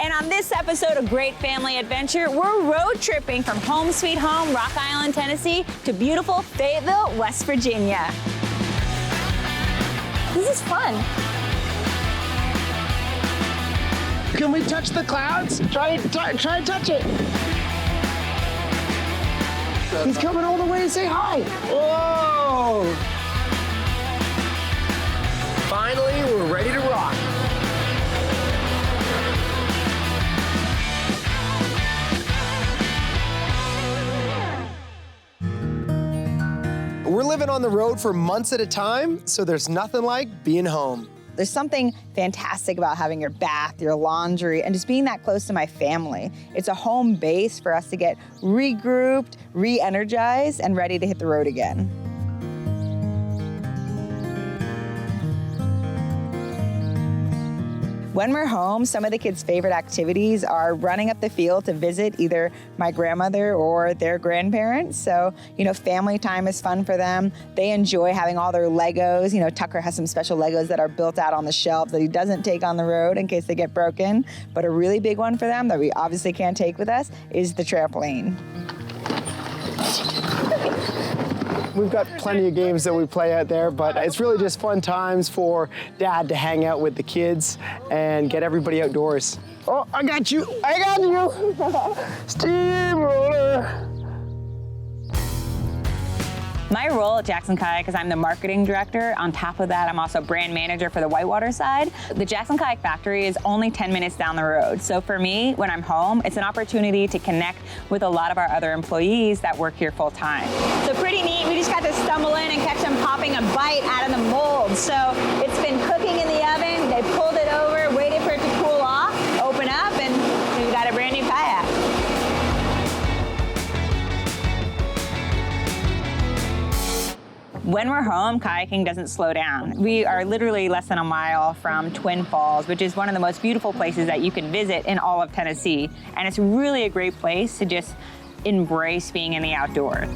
And on this episode of Great Family Adventure, we're road tripping from home sweet home, Rock Island, Tennessee, to beautiful Fayetteville, West Virginia. This is fun. Can we touch the clouds? Try and touch it. He's coming all the way to say hi. Whoa! Finally, we're ready to rock. We're living on the road for months at a time, so there's nothing like being home. There's something fantastic about having your bath, your laundry, and just being that close to my family. It's a home base for us to get regrouped, re-energized, and ready to hit the road again. When we're home, some of the kids' favorite activities are running up the field to visit either my grandmother or their grandparents. So, family time is fun for them. They enjoy having all their Legos. Tucker has some special Legos that are built out on the shelf that he doesn't take on the road in case they get broken. But a really big one for them that we obviously can't take with us is the trampoline. We've got plenty of games that we play out there, but it's really just fun times for Dad to hang out with the kids and get everybody outdoors. Oh, I got you! I got you! Steamroller! My role at Jackson Kayak is I'm the marketing director. On top of that, I'm also brand manager for the whitewater side. The Jackson Kayak factory is only 10 minutes down the road. So for me, when I'm home, it's an opportunity to connect with a lot of our other employees that work here full time. So pretty neat. We just got to stumble in and catch them popping a bite out of the mold. So it's been cooking in the oven. They pulled it over, waited for it to cool off, open up, and we've got a brand new kayak. When we're home, kayaking doesn't slow down. We are literally less than a mile from Twin Falls, which is one of the most beautiful places that you can visit in all of Tennessee. And it's really a great place to just embrace being in the outdoors.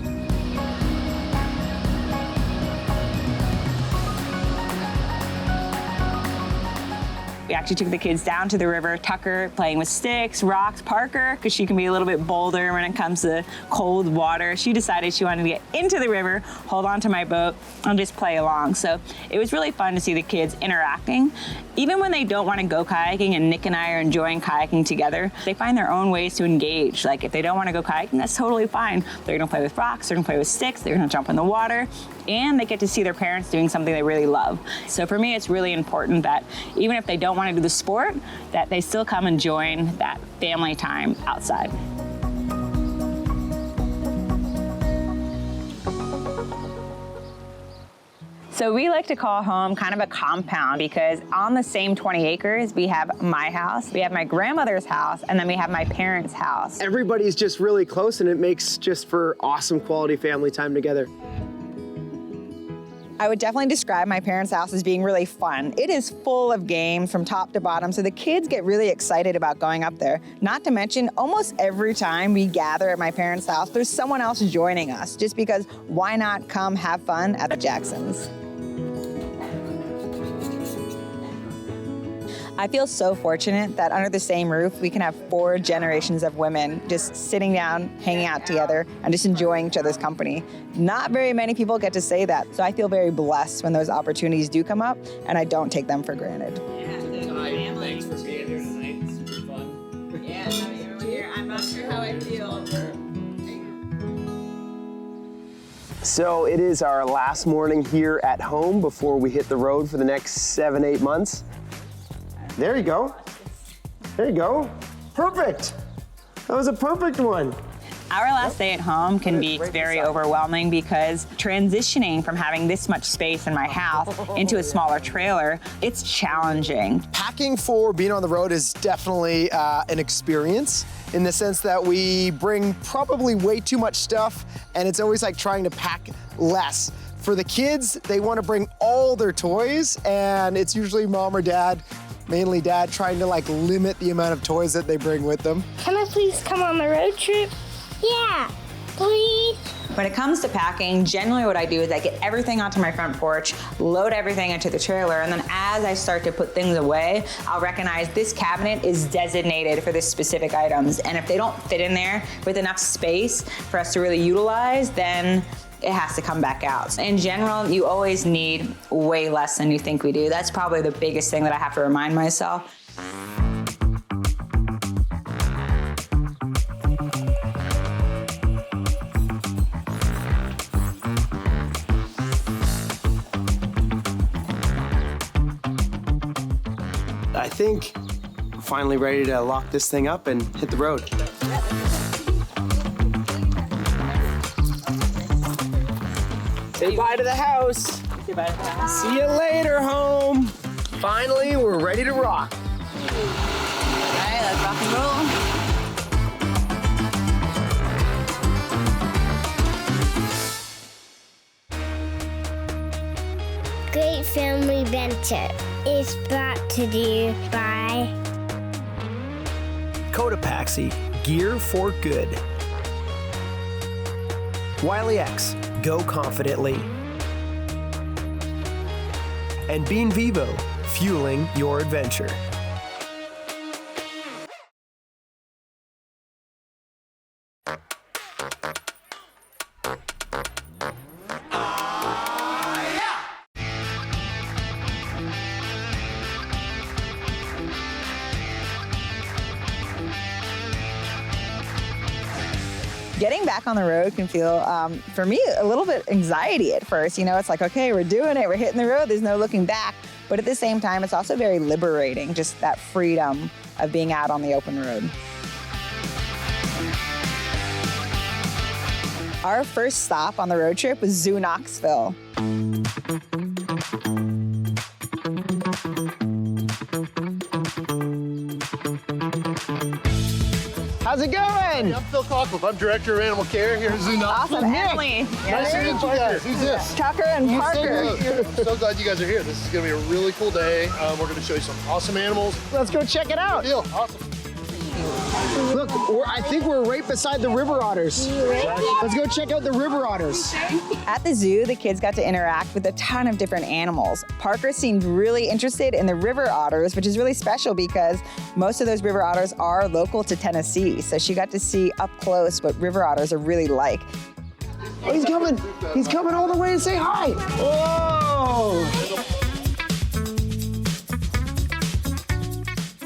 We actually took the kids down to the river, Tucker playing with sticks, rocks, Parker, because she can be a little bit bolder when it comes to cold water. She decided she wanted to get into the river, hold on to my boat, and just play along. So it was really fun to see the kids interacting. Even when they don't want to go kayaking, and Nick and I are enjoying kayaking together, they find their own ways to engage. Like if they don't want to go kayaking, that's totally fine. They're gonna play with rocks, they're gonna play with sticks, they're gonna jump in the water, and they get to see their parents doing something they really love. So for me, it's really important that even if they don't want to do the sport, that they still come and join that family time outside. So we like to call home kind of a compound because on the same 20 acres, we have my house, we have my grandmother's house, and then we have my parents' house. Everybody's just really close and it makes just for awesome quality family time together. I would definitely describe my parents' house as being really fun. It is full of games from top to bottom, so the kids get really excited about going up there. Not to mention, almost every time we gather at my parents' house, there's someone else joining us, just because why not come have fun at the Jacksons? I feel so fortunate that under the same roof, we can have 4 generations of women just sitting down, hanging out together, and just enjoying each other's company. Not very many people get to say that, so I feel very blessed when those opportunities do come up, and I don't take them for granted. Thanks for being here tonight. It's super fun. Yeah, you're here. I'm not sure how I feel. So it is our last morning here at home before we hit the road for the next 7-8 months. There you go. There you go. Perfect. That was a perfect one. Our last day at home can be very overwhelming because transitioning from having this much space in my house into a smaller trailer, it's challenging. Packing for being on the road is definitely an experience in the sense that we bring probably way too much stuff, and it's always like trying to pack less. For the kids, they want to bring all their toys, and it's usually mom or dad, mainly dad, trying to like limit the amount of toys that they bring with them. Can I please come on the road trip? Yeah, please. When it comes to packing, generally what I do is I get everything onto my front porch, load everything into the trailer, and then as I start to put things away, I'll recognize this cabinet is designated for this specific items. And if they don't fit in there with enough space for us to really utilize, then it has to come back out. In general, you always need way less than you think we do. That's probably the biggest thing that I have to remind myself. I think we're finally ready to lock this thing up and hit the road. Say bye to the house. See you later, home. Finally, we're ready to rock. All right, let's rock and roll. Great Family Venture is brought to you by Cotopaxi, gear for good. Wiley X, go confidently. And Bean Vivo, fueling your adventure. Getting back on the road can feel, for me, a little bit anxiety at first. You know, it's like, okay, we're doing it, we're hitting the road, there's no looking back. But at the same time, it's also very liberating, just that freedom of being out on the open road. Our first stop on the road trip was Zoo Knoxville. How's it going? I'm Phil Cockliff. I'm Director of Animal Care here at Zoo Knoxville. Awesome, Emily. Nice to meet you guys. Who's this? Tucker and Parker. I'm so glad you guys are here. This is going to be a really cool day. We're going to show you some awesome animals. Let's go check it out. Deal. Awesome. Look, I think we're right beside the river otters. Let's go check out the river otters. At the zoo, the kids got to interact with a ton of different animals. Parker seemed really interested in the river otters, which is really special because most of those river otters are local to Tennessee. So she got to see up close what river otters are really like. Oh, he's coming. He's coming all the way to say hi. Whoa.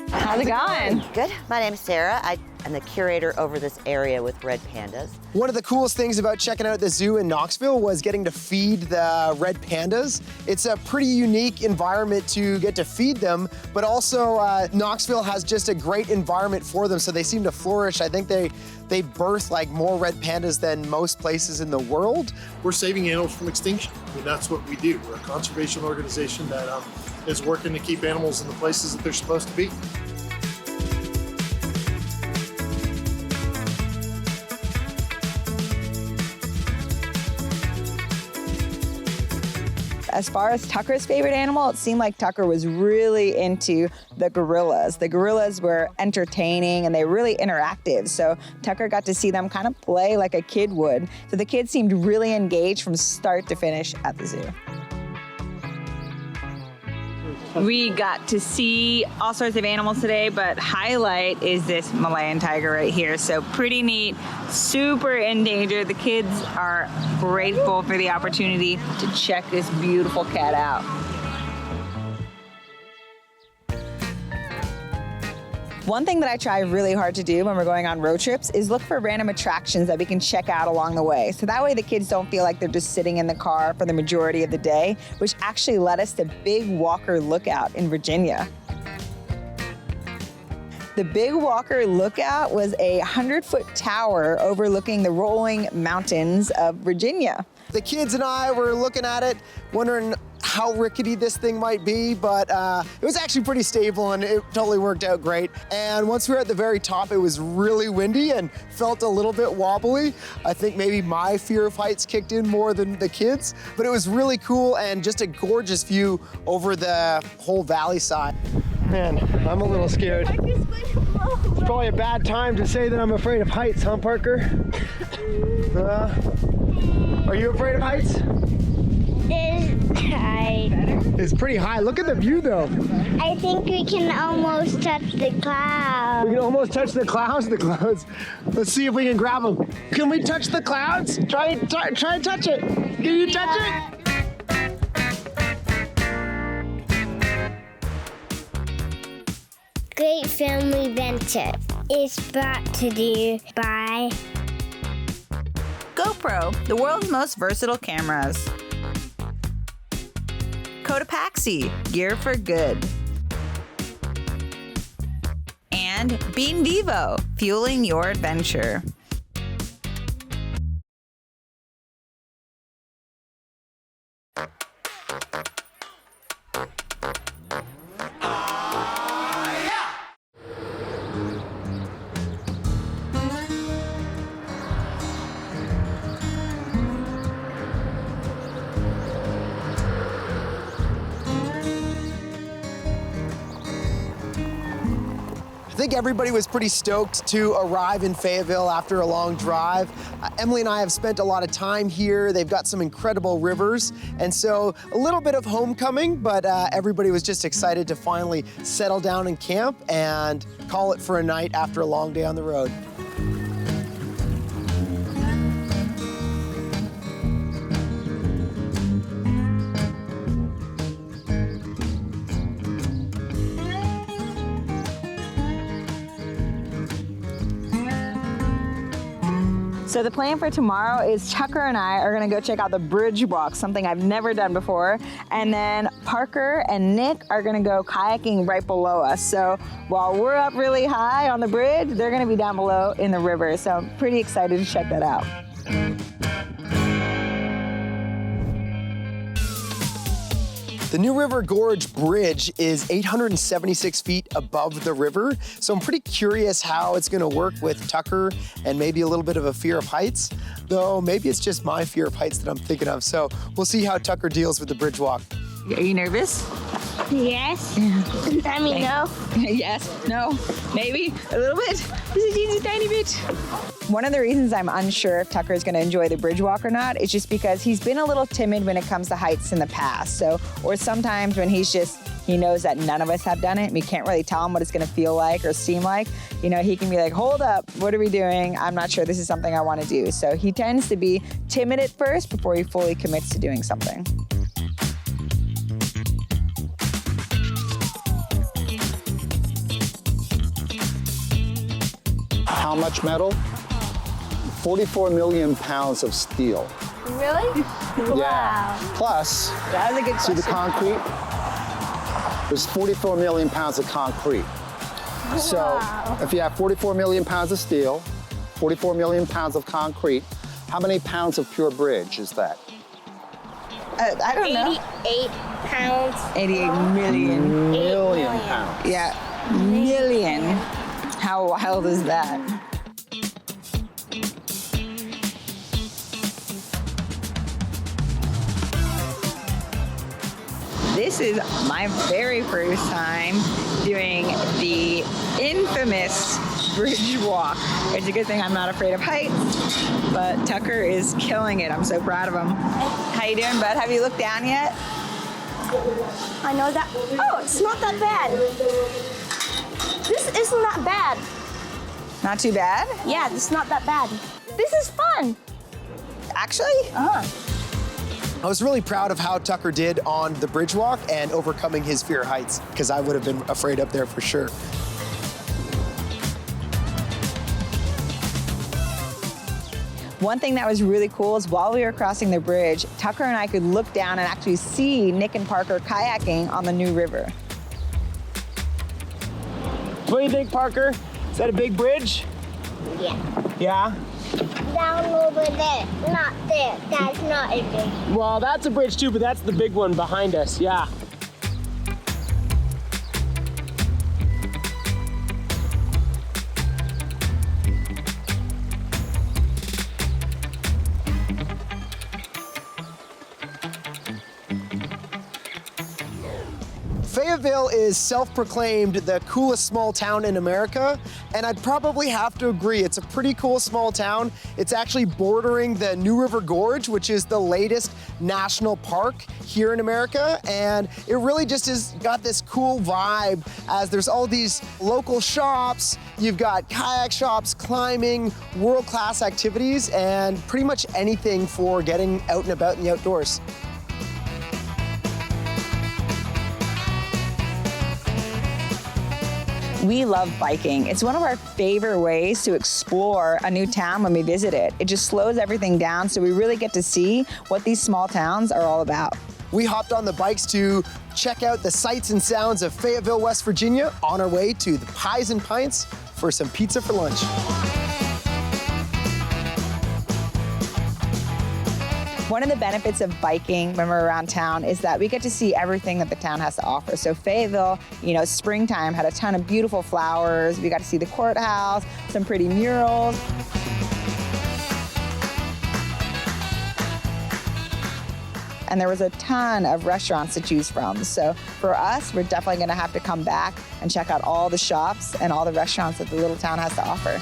How's it going? Good. My name's Sarah. I'm the curator over this area with red pandas. One of the coolest things about checking out the zoo in Knoxville was getting to feed the red pandas. It's a pretty unique environment to get to feed them, but also Knoxville has just a great environment for them, so they seem to flourish. I think they birth like more red pandas than most places in the world. We're saving animals from extinction. I mean, that's what we do. We're a conservation organization that is working to keep animals in the places that they're supposed to be. As far as Tucker's favorite animal, it seemed like Tucker was really into the gorillas. The gorillas were entertaining and they were really interactive. So Tucker got to see them kind of play like a kid would. So the kids seemed really engaged from start to finish at the zoo. We got to see all sorts of animals today, but highlight is this Malayan tiger right here. So pretty neat, super endangered. The kids are grateful for the opportunity to check this beautiful cat out. One thing that I try really hard to do when we're going on road trips is look for random attractions that we can check out along the way. So that way the kids don't feel like they're just sitting in the car for the majority of the day, which actually led us to Big Walker Lookout in Virginia. The Big Walker Lookout was a 100-foot tower overlooking the rolling mountains of Virginia. The kids and I were looking at it, wondering how rickety this thing might be, but it was actually pretty stable and it totally worked out great. And once we were at the very top, it was really windy and felt a little bit wobbly. I think maybe my fear of heights kicked in more than the kids, but it was really cool and just a gorgeous view over the whole valley side. Man, I'm a little scared. It's probably a bad time to say that I'm afraid of heights, huh, Parker? Are you afraid of heights? It's high. It's pretty high. Look at the view though. I think we can almost touch the clouds. We can almost touch the clouds. Let's see if we can grab them. Can we touch the clouds? Try and touch it. Can you touch it? Great Family Venture is brought to you by GoPro, the world's most versatile cameras. Cotopaxi, gear for good. And Bean Vivo, fueling your adventure. I think everybody was pretty stoked to arrive in Fayetteville after a long drive. Emily and I have spent a lot of time here. They've got some incredible rivers, and so a little bit of homecoming, but everybody was just excited to finally settle down and camp and call it for a night after a long day on the road. So the plan for tomorrow is Tucker and I are gonna go check out the bridge walk, something I've never done before. And then Parker and Nick are gonna go kayaking right below us. So while we're up really high on the bridge, they're gonna be down below in the river. So I'm pretty excited to check that out. The New River Gorge Bridge is 876 feet above the river, so I'm pretty curious how it's gonna work with Tucker and maybe a little bit of a fear of heights, though maybe it's just my fear of heights that I'm thinking of, so we'll see how Tucker deals with the bridge walk. Are you nervous? yes. I mean, no. Yes, no, maybe, a little bit, just a teensy tiny bit. One of the reasons I'm unsure if Tucker is going to enjoy the bridge walk or not is just because he's been a little timid when it comes to heights in the past. So, or sometimes when he knows that none of us have done it and we can't really tell him what it's going to feel like or seem like, you know, he can be like, hold up, what are we doing? I'm not sure this is something I want to do. So he tends to be timid at first before he fully commits to doing something. How much metal? 44 million pounds of steel. Really? Yeah. Plus, That was a good see the question. concrete? There's 44 million pounds of concrete. So if you have 44 million pounds of steel, 44 million pounds of concrete, how many pounds of pure bridge is that? I don't know. 88 pounds. 88 million. Million pounds. Yeah, million. How wild is that? This is my very first time doing the infamous bridge walk. It's a good thing I'm not afraid of heights, but Tucker is killing it. I'm so proud of him. How you doing, bud? Have you looked down yet? I know that. Oh, it's not that bad. This isn't that bad. Not too bad? Yeah, it's not that bad. This is fun. Actually? I was really proud of how Tucker did on the bridge walk and overcoming his fear of heights, because I would have been afraid up there for sure. One thing that was really cool is while we were crossing the bridge, Tucker and I could look down and actually see Nick and Parker kayaking on the New River. What do you think, Parker? Is that a big bridge? Yeah. Yeah? Down over there, not there. That's not a big. Well, that's a bridge too, but that's the big one behind us, yeah. Fayetteville Fayetteville is self-proclaimed the coolest small town in America, and I'd probably have to agree. It's a pretty cool small town. It's actually bordering the New River Gorge, which is the latest national park here in America, and it really just has got this cool vibe as there's all these local shops, you've got kayak shops, climbing, world-class activities, and pretty much anything for getting out and about in the outdoors. We love biking. It's one of our favorite ways to explore a new town when we visit it. It just slows everything down, so we really get to see what these small towns are all about. We hopped on the bikes to check out the sights and sounds of Fayetteville, West Virginia, on our way to the Pies and Pints for some pizza for lunch. One of the benefits of biking when we're around town is that we get to see everything that the town has to offer. So Fayetteville, springtime had a ton of beautiful flowers. We got to see the courthouse, some pretty murals. And there was a ton of restaurants to choose from. So for us, we're definitely gonna have to come back and check out all the shops and all the restaurants that the little town has to offer.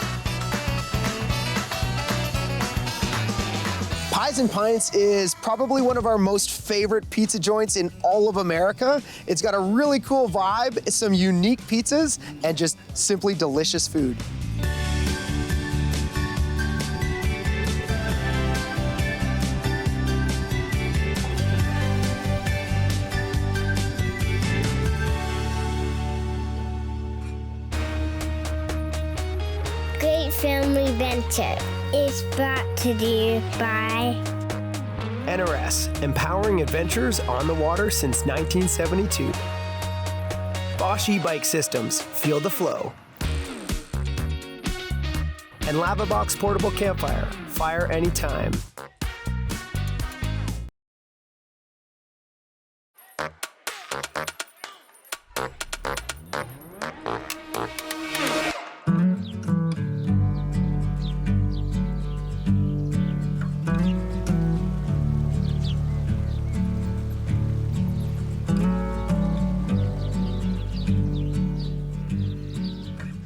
Pies and Pints is probably one of our most favorite pizza joints in all of America. It's got a really cool vibe, some unique pizzas, and just simply delicious food. Great Family Venture is brought to you by NRS, empowering adventures on the water since 1972. Bosch e-bike systems, feel the flow. And Lavabox portable campfire, fire anytime.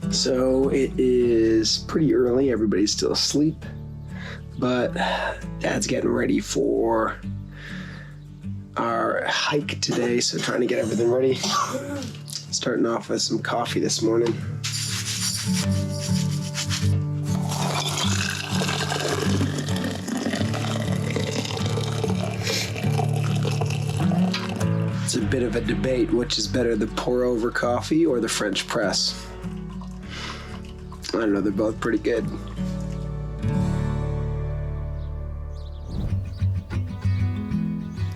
So it is pretty early, everybody's still asleep, but Dad's getting ready for our hike today, so trying to get everything ready. Starting off with some coffee this morning. It's a bit of a debate, which is better, the pour over coffee or the French press. I don't know, they're both pretty good.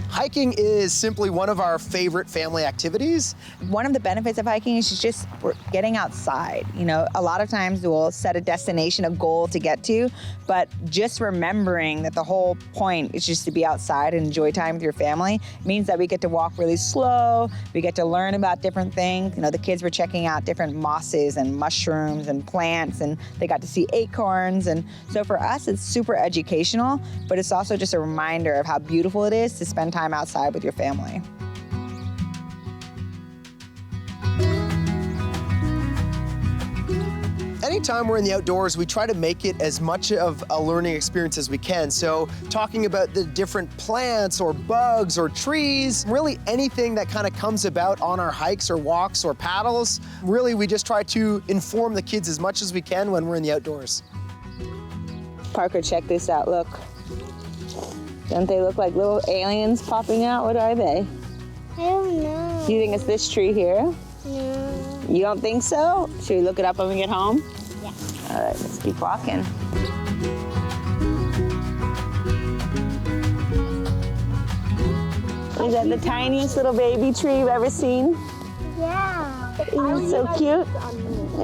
Hiking is simply one of our favorite family activities. One of the benefits of hiking is just we're getting outside. A lot of times we'll set a destination, a goal to get to, but just remembering that the whole point is just to be outside and enjoy time with your family means that we get to walk really slow, we get to learn about different things. The kids were checking out different mosses and mushrooms and plants, and they got to see acorns. And so for us, it's super educational, but it's also just a reminder of how beautiful it is to spend time outside with your family. Anytime we're in the outdoors, we try to make it as much of a learning experience as we can. So talking about the different plants or bugs or trees, really anything that kind of comes about on our hikes or walks or paddles, really we just try to inform the kids as much as we can when we're in the outdoors. Parker, check this out, look. Don't they look like little aliens popping out? What are they? I don't know. Do you think it's this tree here? No. You don't think so? Should we look it up when we get home? Yeah. All right, let's keep walking. Is that the tiniest little baby tree you've ever seen? Yeah. Isn't it so cute?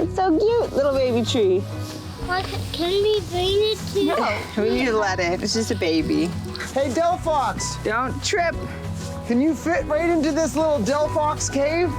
It's so cute, little baby tree. Can we bring it to you? No, we need to let it. It's just a baby. Hey, Delphox, Don't trip. can you fit right into this little Delphox cave?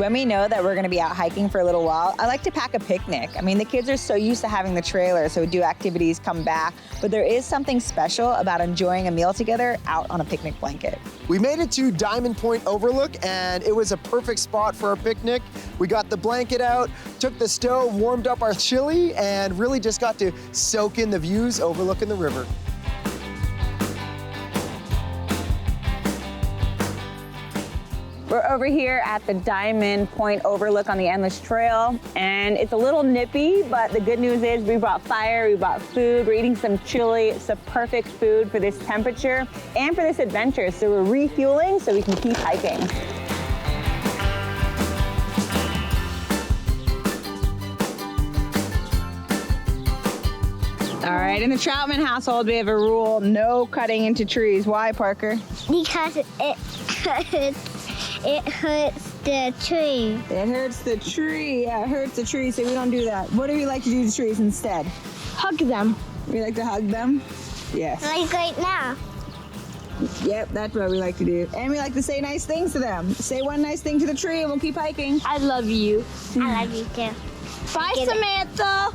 When we know that we're gonna be out hiking for a little while, I like to pack a picnic. I mean, the kids are so used to having the trailer, so we do activities, come back, but there is something special about enjoying a meal together out on a picnic blanket. We made it to Diamond Point Overlook, and it was a perfect spot for our picnic. We got the blanket out, took the stove, warmed up our chili, and really just got to soak in the views overlooking the river. We're over here at the Diamond Point Overlook on the Endless Trail, and it's a little nippy, but the good news is we brought fire, we brought food, we're eating some chili. It's the perfect food for this temperature and for this adventure. So we're refueling so we can keep hiking. All right, in the Troutman household, we have a rule: no cutting into trees. Why, Parker? Because it hurts the tree. It hurts the tree. Yeah, it hurts the tree, so we don't do that. What do we like to do to trees instead? Hug them. We like to hug them? Yes. Like right now. Yep, that's what we like to do. And we like to say nice things to them. Say one nice thing to the tree and we'll keep hiking. I love you. I love you too. Bye, Samantha.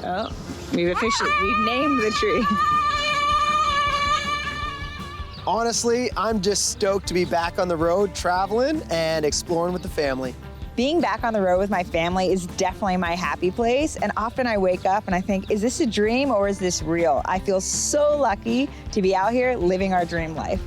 Oh, we've named the tree. Honestly, I'm just stoked to be back on the road traveling and exploring with the family. Being back on the road with my family is definitely my happy place, and often I wake up and I think, is this a dream or is this real? I feel so lucky to be out here living our dream life.